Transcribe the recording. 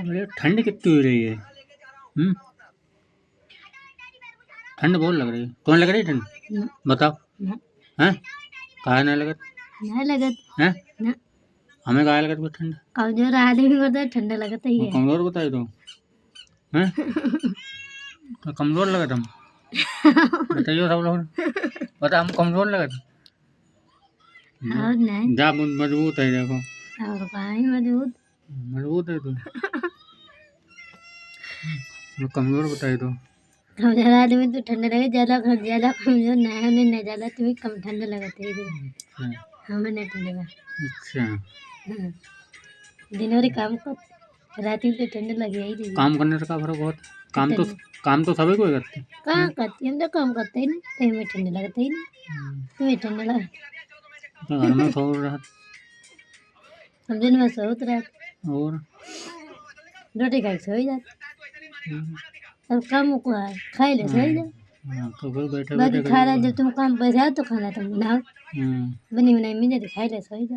अरे ठंड कितनी हो रही है। ठंड बहुत लग रही है। कौन लग रही है ठंड? न, बताओ। न, हैं कहा ना लगत नहीं लगत हैं न हमें कहा लगत बस ठंड कमजोर आदमी को तो ठंडा लगता ही है। कमजोर बताए तो हैं तो कमजोर लगत हम बताइए सब लोग बता हम कमजोर लगत और नहीं जा मजबूत है देखो और कहीं मजबूत मजबूत है तो कमजोर बताए तो कमजोर आदमी तो ठंडा लगे ज्यादा कमजोर ना है उन्हें नहीं ज्यादा तुम्हें कम ठंडा लगता है हमें नहीं ठंडा लगा। अच्छा दिन भर काम कर रात में तो ठंडा लगे ही नहीं। काम करने का फर्क बहुत काम तो सभी को ही करते कहाँ करती हम तो काम करते ही नहीं कहीं में ठंडा लगता ही नहीं तुम्हें ठंडा लगा तो घर में सो रहा हम दिन में सोत रहा और रोटी खा के सो ही जाते अब काम को है खाई ले सो ही जाओ तो फिर बैठे बाकी बैठे खा रहा जब तुम काम पर जाओ तो खाना तुम बनाओ बनी बनाई मिल जाती खाई ले सो ही जाओ।